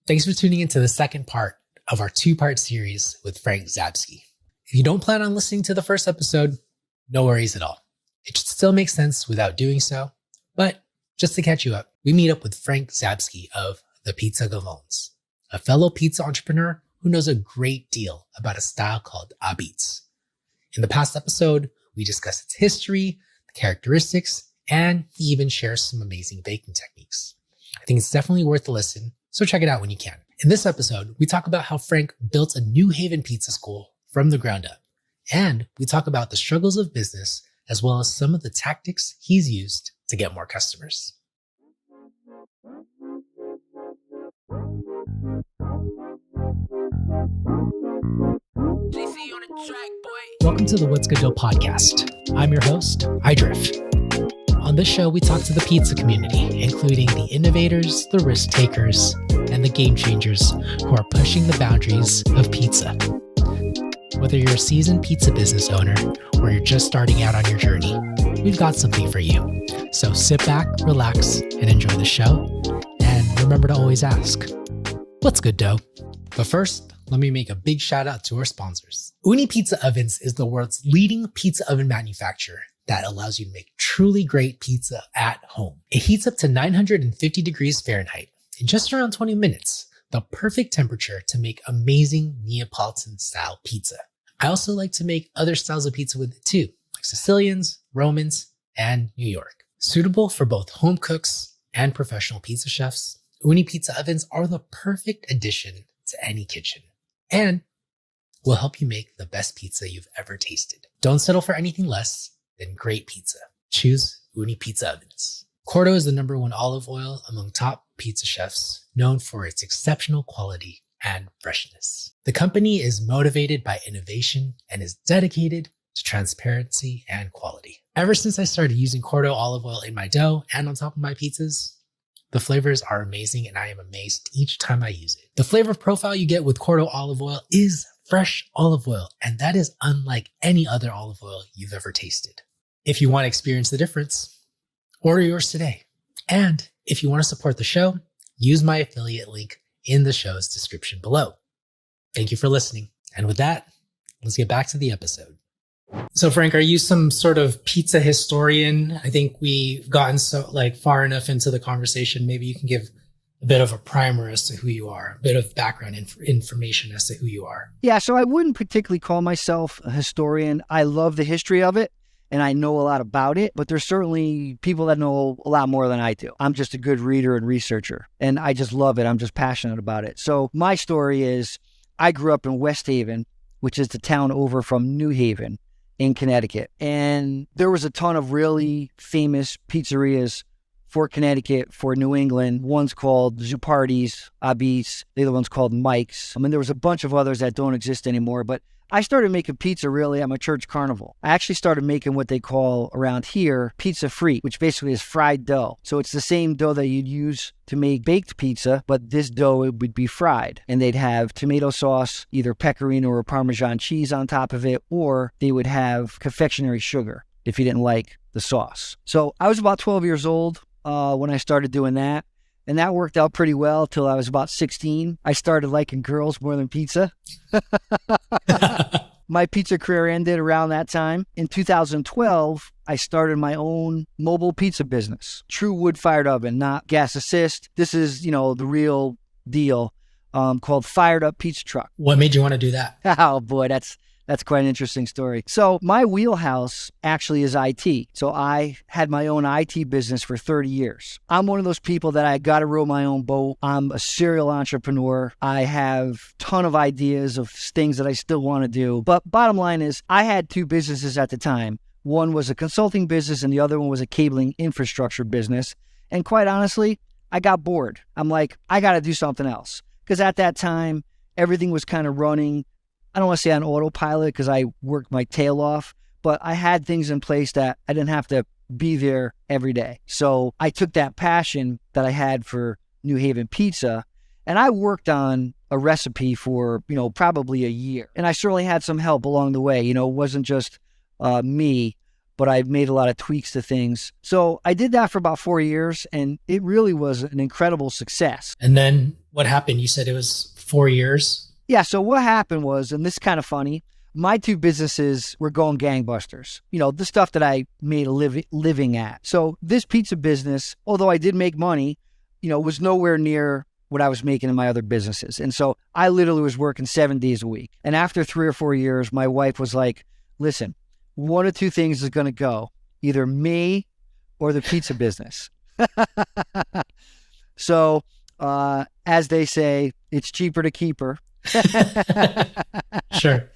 Thanks for tuning into the second part of our two-part series with Frank Zabski. If you don't plan on listening to the first episode, no worries at all. It should still make sense without doing so, but just to catch you up, we meet up with Frank Zabski of the Pizza Gavons, a fellow pizza entrepreneur who knows a great deal about a style called a beats. In the past episode, we discussed its history, the characteristics, and he even shares some amazing baking techniques. I think it's definitely worth a listen, so check it out when you can. In this episode, we talk about how Frank built a New Haven pizza school from the ground up, and we talk about the struggles of business as well as some of the tactics he's used to get more customers. Welcome to the What's Good Dough podcast. I'm your host, iDrift. On this show, we talk to the pizza community, including the innovators, the risk takers, and the game changers who are pushing the boundaries of pizza. Whether you're a seasoned pizza business owner or you're just starting out on your journey, we've got something for you. So sit back, relax, and enjoy the show. And remember to always ask, what's good dough? But first, let me make a big shout out to our sponsors. Uni Pizza Ovens is the world's leading pizza oven manufacturer that allows you to make truly great pizza at home. It heats up to 950 degrees Fahrenheit in just around 20 minutes, the perfect temperature to make amazing Neapolitan style pizza. I also like to make other styles of pizza with it too, like Sicilians, Romans, and New York. Suitable for both home cooks and professional pizza chefs, Uni Pizza Ovens are the perfect addition to any kitchen and will help you make the best pizza you've ever tasted. Don't settle for anything less than great pizza. Choose Uni Pizza Ovens. Cordo is the #1 olive oil among top pizza chefs, known for its exceptional quality and freshness. The company is motivated by innovation and is dedicated to transparency and quality. Ever since I started using Cordo olive oil in my dough and on top of my pizzas, the flavors are amazing and I am amazed each time I use it. The flavor profile you get with Cordo olive oil is fresh olive oil, and that is unlike any other olive oil you've ever tasted. If you want to experience the difference, order yours today. And if you want to support the show, use my affiliate link in the show's description below. Thank you for listening. And with that, let's get back to the episode. So Frank, are you some sort of pizza historian? I think we've gotten far enough into the conversation. Maybe you can give a bit of a primer as to who you are, a bit of background information as to who you are. Yeah, so I wouldn't particularly call myself a historian. I love the history of it and I know a lot about it, but there's certainly people that know a lot more than I do. I'm just a good reader and researcher and I just love it. I'm just passionate about it. So my story is I grew up in West Haven, which is the town over from New Haven in Connecticut. And there was a ton of really famous pizzerias for Connecticut, for New England. One's called Zupardi's, Abis. The other one's called Mike's. I mean, there was a bunch of others that don't exist anymore, but I started making pizza really at my church carnival. I actually started making what they call around here pizza frite, which basically is fried dough. So it's the same dough that you'd use to make baked pizza, but this dough it would be fried. And they'd have tomato sauce, either pecorino or Parmesan cheese on top of it, or they would have confectionery sugar if you didn't like the sauce. So I was about 12 years old when I started doing that. And that worked out pretty well till I was about 16. I started liking girls more than pizza. My pizza career ended around that time. In 2012, I started my own mobile pizza business. True wood-fired oven, not gas assist. This is, the real deal, called Fired Up Pizza Truck. What made you want to do that? Oh boy, that's quite an interesting story. So my wheelhouse actually is IT. So I had my own IT business for 30 years. I'm one of those people that I got to row my own boat. I'm a serial entrepreneur. I have a ton of ideas of things that I still want to do. But bottom line is I had two businesses at the time. One was a consulting business and the other one was a cabling infrastructure business. And quite honestly, I got bored. I'm like, I got to do something else. Because at that time, everything was kind of running, I don't want to say on autopilot because I worked my tail off, but I had things in place that I didn't have to be there every day. So I took that passion that I had for New Haven pizza and I worked on a recipe for, probably a year. And I certainly had some help along the way. It wasn't just me, but I made a lot of tweaks to things. So I did that for about 4 years and it really was an incredible success. And then What happened? You said it was 4 years. Yeah, so what happened was, and this is kind of funny, my two businesses were going gangbusters. The stuff that I made a living at. So this pizza business, although I did make money, was nowhere near what I was making in my other businesses. And so I literally was working 7 days a week. And after 3 or 4 years, my wife was like, listen, one of two things is going to go, either me or the pizza business. So, as they say, it's cheaper to keep her. Sure.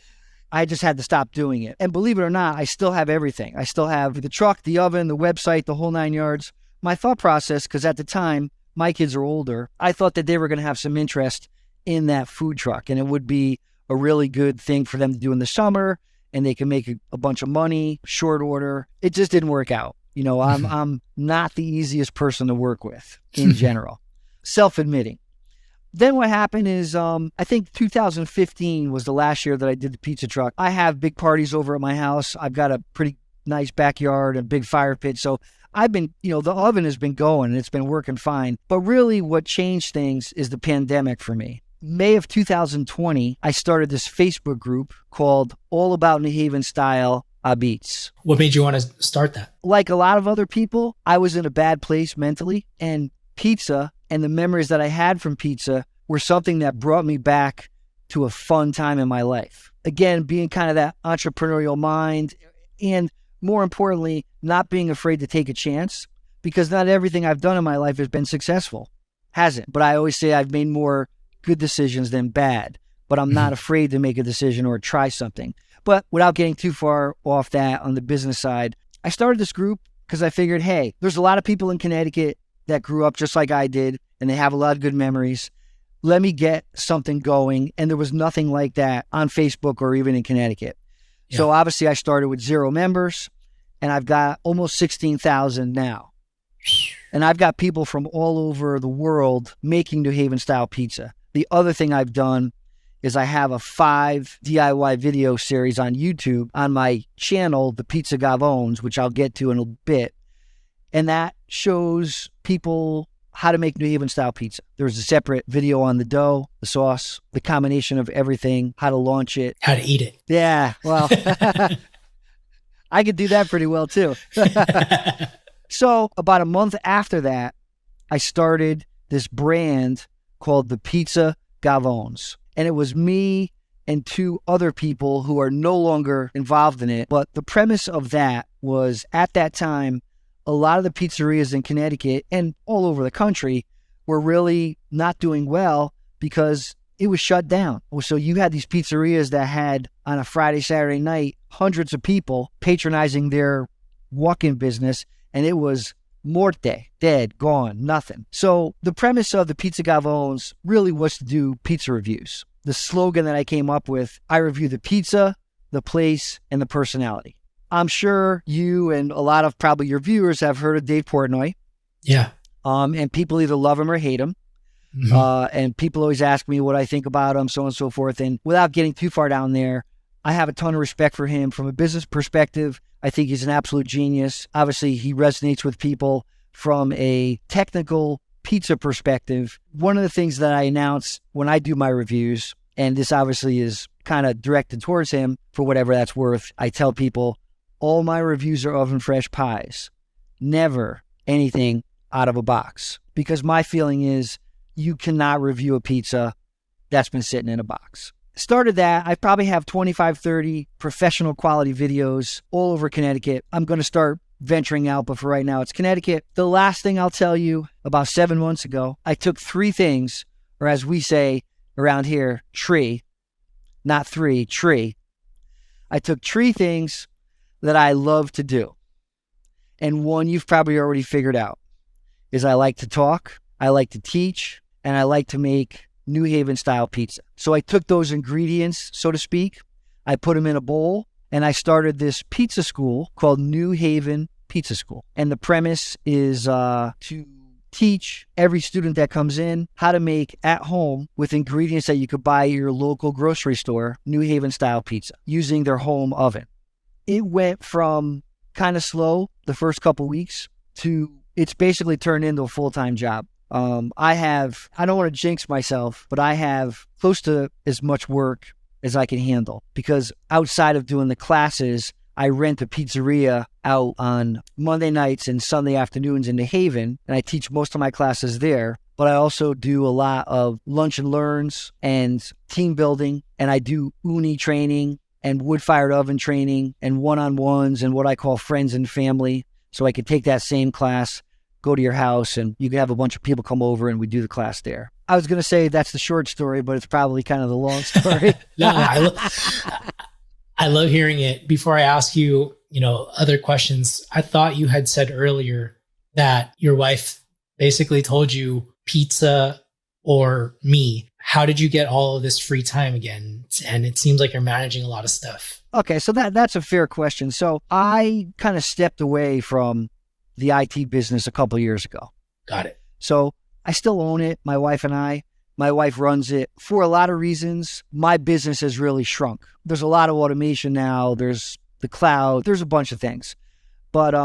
I just had to stop doing it. And believe it or not, I still have everything. I still have the truck, the oven, the website, the whole 9 yards. My thought process, because at the time, my kids are older, I thought that they were going to have some interest in that food truck. And it would be a really good thing for them to do in the summer. And they can make a bunch of money, short order. It just didn't work out. I'm not the easiest person to work with in general. Self-admitting. Then what happened is, I think 2015 was the last year that I did the pizza truck. I have big parties over at my house. I've got a pretty nice backyard and big fire pit. So I've been, the oven has been going and it's been working fine. But really what changed things is the pandemic for me. May of 2020, I started this Facebook group called All About New Haven Style Beats. What made you want to start that? Like a lot of other people, I was in a bad place mentally, and pizza and the memories that I had from pizza were something that brought me back to a fun time in my life. Again, being kind of that entrepreneurial mind, and more importantly, not being afraid to take a chance, because not everything I've done in my life has been successful. Hasn't. But I always say I've made more good decisions than bad, but I'm not afraid to make a decision or try something. But without getting too far off that on the business side, I started this group because I figured, hey, there's a lot of people in Connecticut that grew up just like I did, and they have a lot of good memories. Let me get something going. And there was nothing like that on Facebook or even in Connecticut. Yeah. So obviously I started with 0 members, and I've got almost 16,000 now. And I've got people from all over the world making New Haven style pizza. The other thing I've done is I have a 5 DIY video series on YouTube on my channel, The Pizza Gavones, which I'll get to in a bit. And that shows people how to make New Haven style pizza. There's a separate video on the dough, the sauce, the combination of everything, how to launch it. How to eat it. Yeah, well, I could do that pretty well too. So about a month after that, I started this brand called the Pizza Gavones. And it was me and 2 other people who are no longer involved in it. But the premise of that was, at that time, a lot of the pizzerias in Connecticut and all over the country were really not doing well because it was shut down. So you had these pizzerias that had, on a Friday, Saturday night, hundreds of people patronizing their walk-in business, and it was morte, dead, gone, nothing. So the premise of the Pizza Gavones really was to do pizza reviews. The slogan that I came up with, I review the pizza, the place, and the personality. I'm sure you and a lot of probably your viewers have heard of Dave Portnoy. Yeah. And people either love him or hate him. Mm-hmm. And people always ask me what I think about him, so on and so forth. And without getting too far down there, I have a ton of respect for him from a business perspective. I think he's an absolute genius. Obviously, he resonates with people from a technical pizza perspective. One of the things that I announce when I do my reviews, and this obviously is kind of directed towards him for whatever that's worth, I tell people all my reviews are oven fresh pies, never anything out of a box. Because my feeling is you cannot review a pizza that's been sitting in a box. Started that. I probably have 25, 30 professional quality videos all over Connecticut. I'm going to start venturing out, but for right now, it's Connecticut. The last thing I'll tell you, about 7 months ago, I took 3 things, or as we say around here, tree, not 3, tree. I took 3 things that I love to do. And one you've probably already figured out is I like to talk, I like to teach, and I like to make New Haven style pizza. So I took those ingredients, so to speak, I put them in a bowl, and I started this pizza school called New Haven Pizza School. And the premise is to teach every student that comes in how to make at home with ingredients that you could buy at your local grocery store, New Haven style pizza using their home oven. It went from kind of slow the first couple weeks to it's basically turned into a full-time job. I don't want to jinx myself, but I have close to as much work as I can handle, because outside of doing the classes, I rent a pizzeria out on Monday nights and Sunday afternoons in New Haven, and I teach most of my classes there. But I also do a lot of lunch and learns and team building, and I do uni training and wood-fired oven training and one-on-ones and what I call friends and family. So I could take that same class, go to your house, and you can have a bunch of people come over and we do the class there. I was going to say that's the short story, but it's probably kind of the long story. No, I love hearing it. Before I ask you, other questions, I thought you had said earlier that your wife basically told you pizza or me. How did you get all of this free time again? And it seems like you're managing a lot of stuff. Okay, so that's a fair question. So I kind of stepped away from the IT business a couple of years ago. Got it. So I still own it, my wife and I. My wife runs it. For a lot of reasons, my business has really shrunk. There's a lot of automation now. There's the cloud. There's a bunch of things. But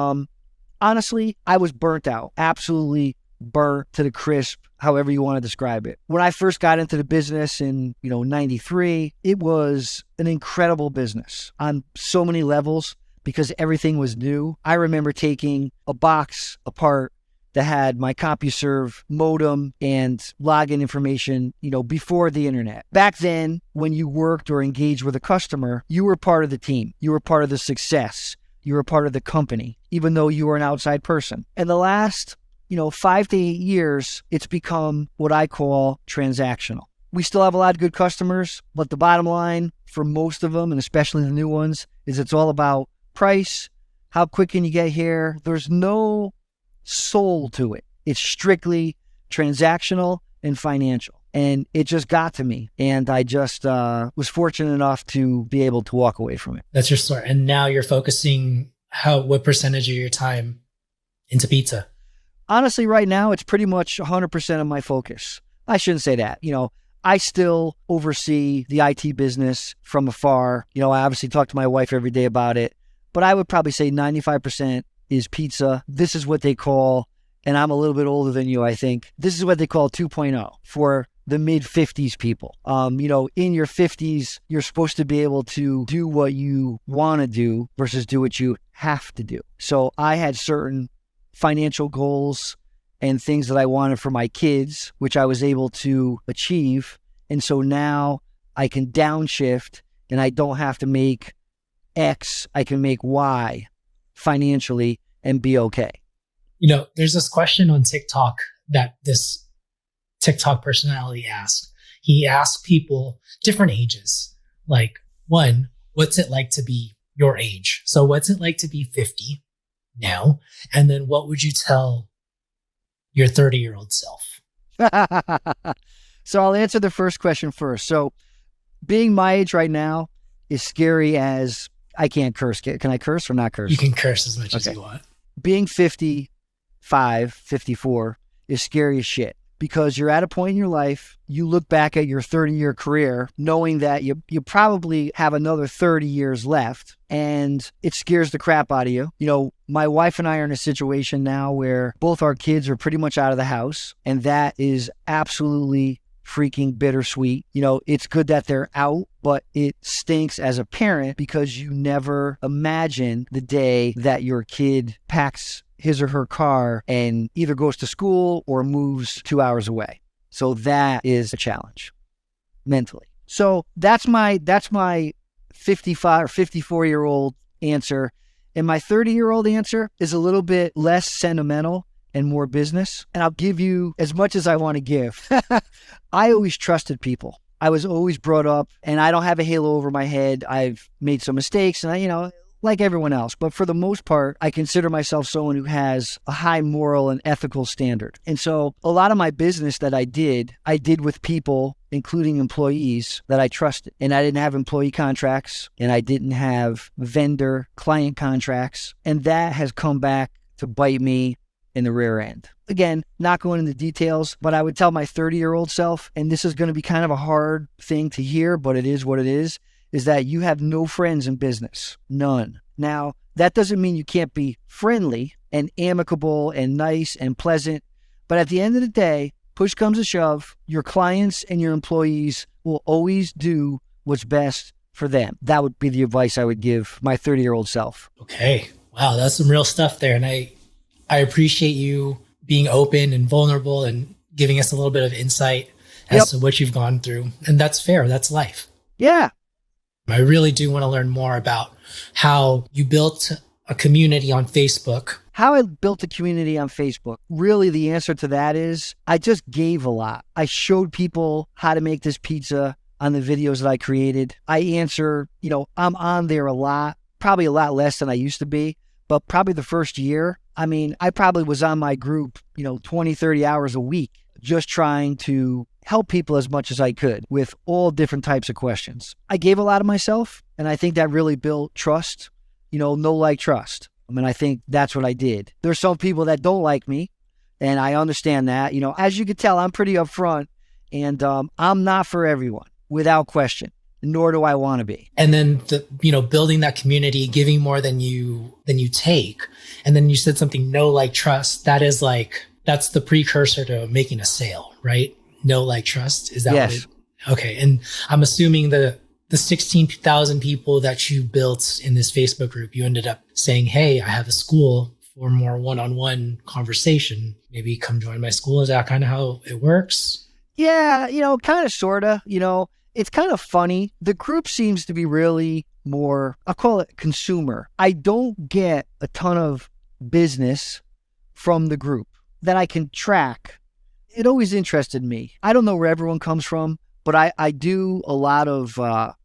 honestly, I was burnt out. Absolutely burnt to the crisp, however you want to describe it. When I first got into the business in, 93, it was an incredible business on so many levels because everything was new. I remember taking a box apart that had my CompuServe modem and login information, before the internet. Back then, when you worked or engaged with a customer, you were part of the team. You were part of the success. You were part of the company, even though you were an outside person. And the last 5 to 8 years, it's become what I call transactional. We still have a lot of good customers, but the bottom line for most of them, and especially the new ones, is it's all about price. How quick can you get here? There's no soul to it. It's strictly transactional and financial. And it just got to me. And I just was fortunate enough to be able to walk away from it. That's your story. And now you're focusing what percentage of your time into pizza? Honestly, right now, it's pretty much 100% of my focus. I shouldn't say that. I still oversee the IT business from afar. I obviously talk to my wife every day about it, but I would probably say 95% is pizza. This is what they call, and I'm a little bit older than you, I think, this is what they call 2.0 for the mid-50s people. In your 50s, you're supposed to be able to do what you want to do versus do what you have to do. So I had certain financial goals and things that I wanted for my kids, which I was able to achieve. And so now I can downshift and I don't have to make X, I can make Y financially and be okay. There's this question on TikTok that this TikTok personality asked. He asked people different ages, like, one, what's it like to be your age? So what's it like to be 50 now? And then what would you tell your 30-year-old self? So I'll answer the first question first. So being my age right now is scary as I can't curse. Can I curse or not curse? You can curse as much as you want. Being 55, 54 is scary as shit because you're at a point in your life, you look back at your 30-year career knowing that you probably have another 30 years left, and it scares the crap out of you. My wife and I are in a situation now where both our kids are pretty much out of the house, and that is absolutely freaking bittersweet. It's good that they're out, but it stinks as a parent because you never imagine the day that your kid packs his or her car and either goes to school or moves 2 hours away. So that is a challenge mentally. So that's my 55 or 54-year-old answer. And my 30-year-old answer is a little bit less sentimental and more business. And I'll give you as much as I want to give. I always trusted people. I was always brought up, and I don't have a halo over my head. I've made some mistakes, and like everyone else. But for the most part, I consider myself someone who has a high moral and ethical standard. And so a lot of my business that I did with people, including employees that I trusted. And I didn't have employee contracts, and I didn't have vendor client contracts. And that has come back to bite me in the rear end. Again, not going into details, but I would tell my 30-year-old self, and this is going to be kind of a hard thing to hear, but it is what it is that you have no friends in business. None. Now, that doesn't mean you can't be friendly and amicable and nice and pleasant, But at the end of the day, push comes to shove, your clients and your employees will always do what's best for them. That would be the advice I would give my 30-year-old self. Okay. Wow, that's some real stuff there. And I appreciate you being open and vulnerable and giving us a little bit of insight as to what you've gone through. And that's fair. That's life. Yeah. I really do want to learn more about how you built a community on Facebook. How I built a community on Facebook. Really, the answer to that is I just gave a lot. I showed people how to make this pizza on the videos that I created. I answer, I'm on there a lot, probably a lot less than I used to be, but probably the first year, I probably was on my group, 20, 30 hours a week, just trying to help people as much as I could with all different types of questions. I gave a lot of myself, and I think that really built trust, know, like, trust. I think that's what I did. There's some people that don't like me, and I understand that. As you can tell, I'm pretty upfront, and I'm not for everyone, without question, nor do I want to be. And then, building that community, giving more than you take. And then you said something, know, like, trust. That's the precursor to making a sale, right? Know, like, trust. Is that yes. Okay. And I'm assuming the 16,000 people that you built in this Facebook group, you ended up saying, hey, I have a school for more one-on-one conversation. Maybe come join my school. Is that kind of how it works? Yeah, kind of, sort of. It's kind of funny. The group seems to be really more, I'll call it consumer. I don't get a ton of business from the group that I can track. It always interested me. I don't know where everyone comes from, but I do a lot of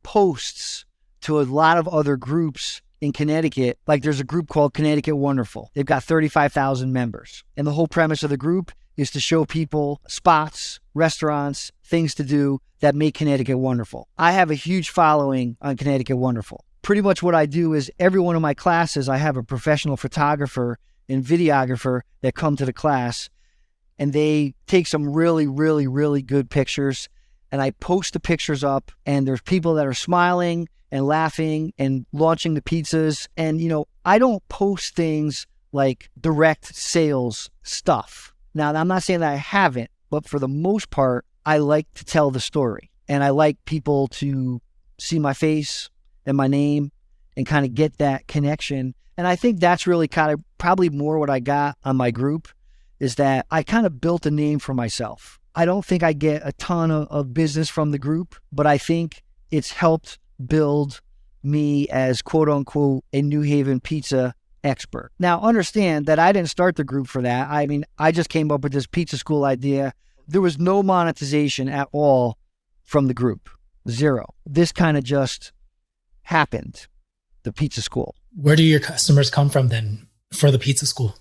posts to a lot of other groups in Connecticut. Like, there's a group called Connecticut Wonderful. They've got 35,000 members. And the whole premise of the group is to show people spots, restaurants, things to do that make Connecticut wonderful. I have a huge following on Connecticut Wonderful. Pretty much what I do is every one of my classes, I have a professional photographer and videographer that come to the class, and they take some really, really, really good pictures. And I post the pictures up, and there's people that are smiling and laughing and launching the pizzas. And, I don't post things like direct sales stuff. Now, I'm not saying that I haven't, but for the most part, I like to tell the story. And I like people to see my face and my name and kind of get that connection. And I think that's really kind of probably more what I got on my group, is that I kind of built a name for myself. I don't think I get a ton of business from the group, but I think it's helped build me as, quote unquote, a New Haven pizza expert. Now, understand that I didn't start the group for that. I just came up with this pizza school idea. There was no monetization at all from the group. Zero. This kind of just happened, the pizza school. Where do your customers come from then for the pizza school,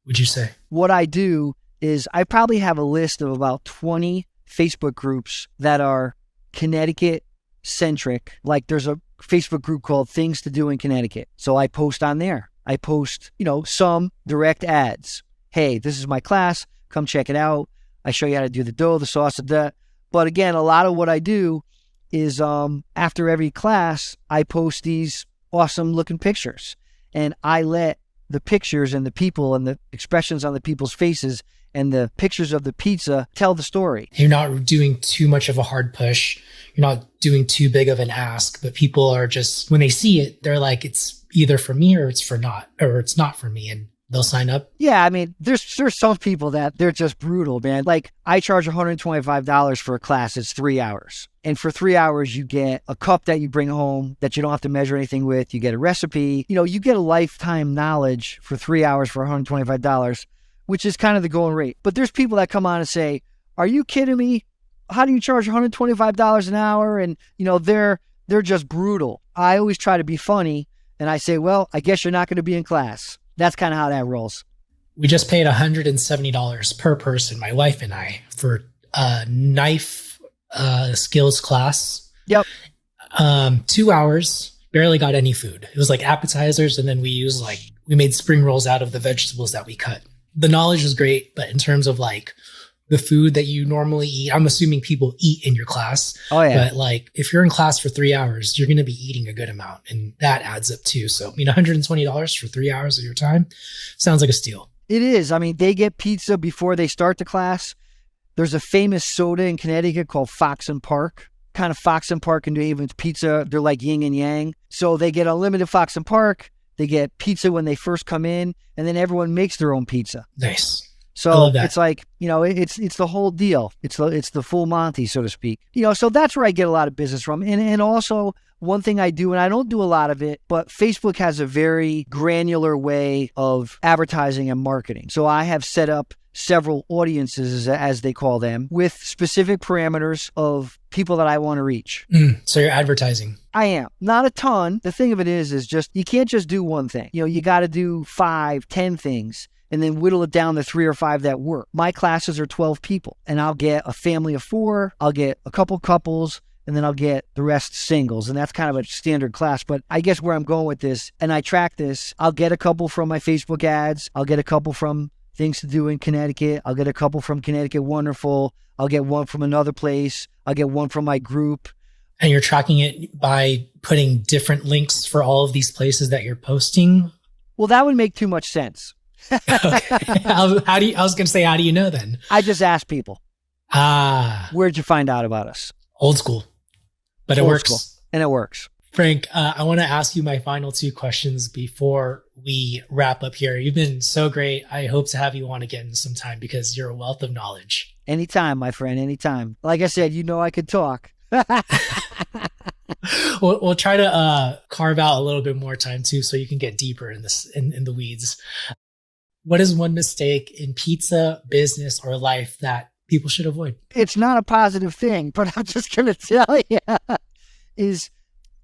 would you say? What I do is I probably have a list of about 20 Facebook groups that are Connecticut centric. Like, there's a Facebook group called Things to Do in Connecticut. So I post on there. I post, some direct ads. Hey, this is my class. Come check it out. I show you how to do the dough, the sauce, that. But again, a lot of what I do is after every class, I post these awesome looking pictures. And I let the pictures and the people and the expressions on the people's faces and the pictures of the pizza tell the story. You're not doing too much of a hard push. You're not doing too big of an ask, but people are just, when they see it, they're like, it's either for me or it's not for me. And they'll sign up. Yeah. There's some people that they're just brutal, man. Like, I charge $125 for a class. It's 3 hours. And for 3 hours, you get a cup that you bring home that you don't have to measure anything with. You get a recipe. You get a lifetime knowledge for 3 hours for $125, which is kind of the going rate. But there's people that come on and say, are you kidding me? How do you charge $125 an hour? And, they're just brutal. I always try to be funny. And I say, well, I guess you're not going to be in class. That's kind of how that rolls. We just paid $170 per person, my wife and I, for a knife skills class. Yep. 2 hours, barely got any food. It was like appetizers. And then we made spring rolls out of the vegetables that we cut. The knowledge was great, but in terms of the food that you normally eat, I'm assuming people eat in your class. Oh, yeah. But if you're in class for 3 hours, you're going to be eating a good amount. And that adds up too. So, $120 for 3 hours of your time sounds like a steal. It is. I mean, they get pizza before they start the class. There's a famous soda in Connecticut called Fox and Park. Kind of Fox and Park and New Haven's pizza, they're like yin and yang. So they get unlimited Fox and Park. They get pizza when they first come in, and then everyone makes their own pizza. Nice. So it's like, it's the whole deal. It's the full Monty, so to speak. So that's where I get a lot of business from. And also one thing I do, and I don't do a lot of it, but Facebook has a very granular way of advertising and marketing. So I have set up several audiences, as they call them, with specific parameters of people that I want to reach. So you're advertising. I am. Not a ton. The thing of it is just, you can't just do one thing. You got to do 5, 10 things, and then whittle it down to 3 or 5 that work. My classes are 12 people, and I'll get a family of 4, I'll get a couple couples, and then I'll get the rest singles. And that's kind of a standard class. But I guess where I'm going with this, and I track this, I'll get a couple from my Facebook ads, I'll get a couple from Things to Do in Connecticut, I'll get a couple from Connecticut Wonderful, I'll get one from another place, I'll get one from my group. And you're tracking it by putting different links for all of these places that you're posting? Well, that would make too much sense. Okay. I was going to say, how do you know then? I just ask people. Where'd you find out about us? Old school, but it works. And it works. Frank, I want to ask you my final 2 questions before we wrap up here. You've been so great. I hope to have you on again sometime because you're a wealth of knowledge. Anytime, my friend, anytime. Like I said, I could talk. We'll try to carve out a little bit more time too, so you can get deeper in this in the weeds. What is one mistake in pizza, business, or life that people should avoid? It's not a positive thing, but I'm just going to tell you is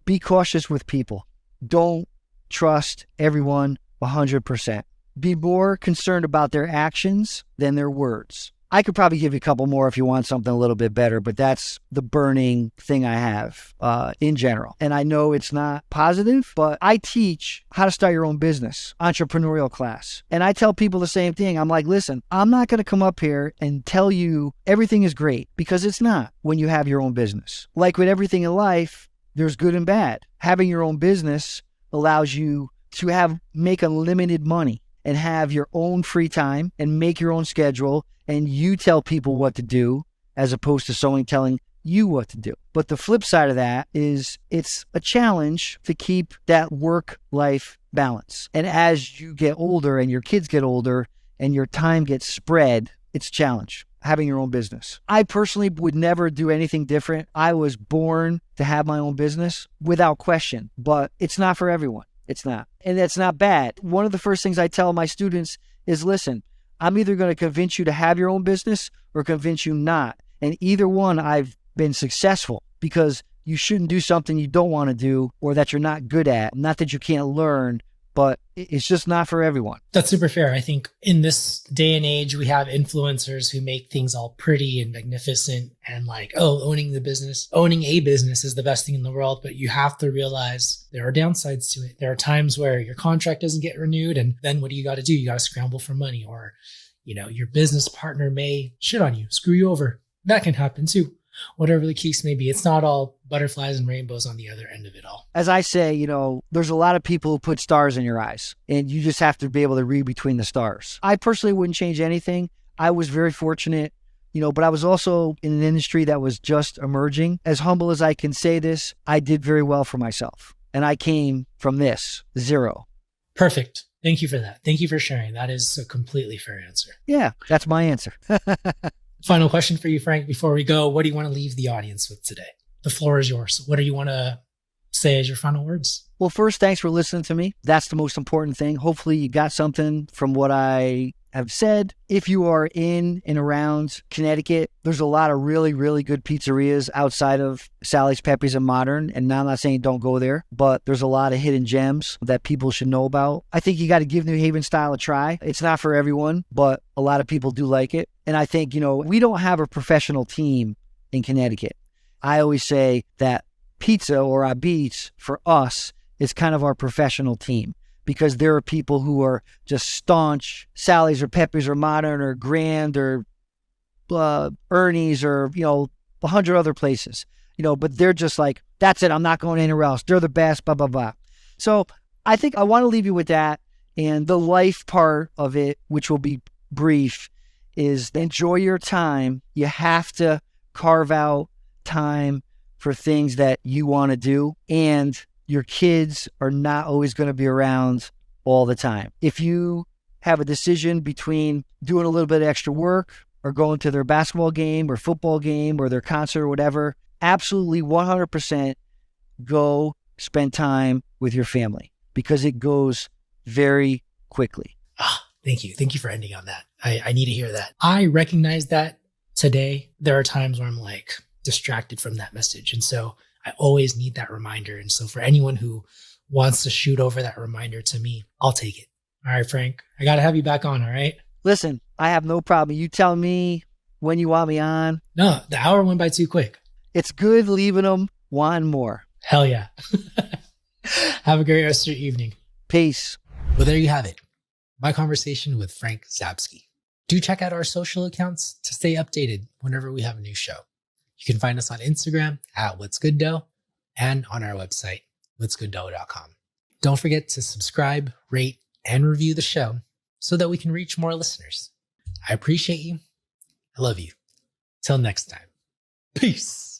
be cautious with people. Don't trust everyone 100%. Be more concerned about their actions than their words. I could probably give you a couple more if you want something a little bit better, but that's the burning thing I have in general. And I know it's not positive, but I teach how to start your own business, entrepreneurial class. And I tell people the same thing. I'm like, listen, I'm not going to come up here and tell you everything is great, because it's not when you have your own business. Like with everything in life, there's good and bad. Having your own business allows you to make unlimited money and have your own free time and make your own schedule, and you tell people what to do as opposed to someone telling you what to do. But the flip side of that is it's a challenge to keep that work-life balance. And as you get older and your kids get older and your time gets spread, it's a challenge having your own business. I personally would never do anything different. I was born to have my own business without question, but it's not for everyone. It's not. And that's not bad. One of the first things I tell my students is, listen, I'm either going to convince you to have your own business or convince you not. And either one, I've been successful, because you shouldn't do something you don't want to do or that you're not good at. Not that you can't learn, but it's just not for everyone. That's super fair. I think in this day and age, we have influencers who make things all pretty and magnificent and like, owning a business is the best thing in the world. But you have to realize there are downsides to it. There are times where your contract doesn't get renewed. And then what do you got to do? You got to scramble for money, or, your business partner may shit on you, screw you over. That can happen too. Whatever the case may be, it's not all butterflies and rainbows on the other end of it all. As I say, there's a lot of people who put stars in your eyes, and you just have to be able to read between the stars. I personally wouldn't change anything. I was very fortunate, but I was also in an industry that was just emerging. As humble as I can say this, I did very well for myself. And I came from this, 0. Perfect. Thank you for that. Thank you for sharing. That is a completely fair answer. Yeah, that's my answer. Final question for you, Frank, before we go. What do you want to leave the audience with today? The floor is yours. What do you want to say as your final words? Well, first, thanks for listening to me. That's the most important thing. Hopefully you got something from what I have said. If you are in and around Connecticut, there's a lot of really, really good pizzerias outside of Sally's, Pepe's, and Modern. And now I'm not saying don't go there, but there's a lot of hidden gems that people should know about. I think you got to give New Haven style a try. It's not for everyone, but a lot of people do like it. And I think, we don't have a professional team in Connecticut. I always say that pizza, or Abits, for us is kind of our professional team, because there are people who are just staunch Sally's or Pepe's or Modern or Grand or Ernie's or, 100 other places, but they're just like, that's it. I'm not going anywhere else. They're the best, blah, blah, blah. So I think I want to leave you with that. And the life part of it, which will be brief, is enjoy your time. You have to carve out time for things that you want to do. And your kids are not always going to be around all the time. If you have a decision between doing a little bit of extra work or going to their basketball game or football game or their concert or whatever, absolutely 100% go spend time with your family because it goes very quickly. Thank you. Thank you for ending on that. I need to hear that. I recognize that today. There are times where I'm like distracted from that message. And so I always need that reminder. And so for anyone who wants to shoot over that reminder to me, I'll take it. All right, Frank, I got to have you back on. All right. Listen, I have no problem. You tell me when you want me on. No, the hour went by too quick. It's good leaving them wanting more. Hell yeah. Have a great rest of your evening. Peace. Well, there you have it. My conversation with Frank Zabski. Do check out our social accounts to stay updated whenever we have a new show. You can find us on Instagram at What's Good Dough and on our website, what'sgooddough.com. Don't forget to subscribe, rate, and review the show so that we can reach more listeners. I appreciate you. I love you. Till next time. Peace.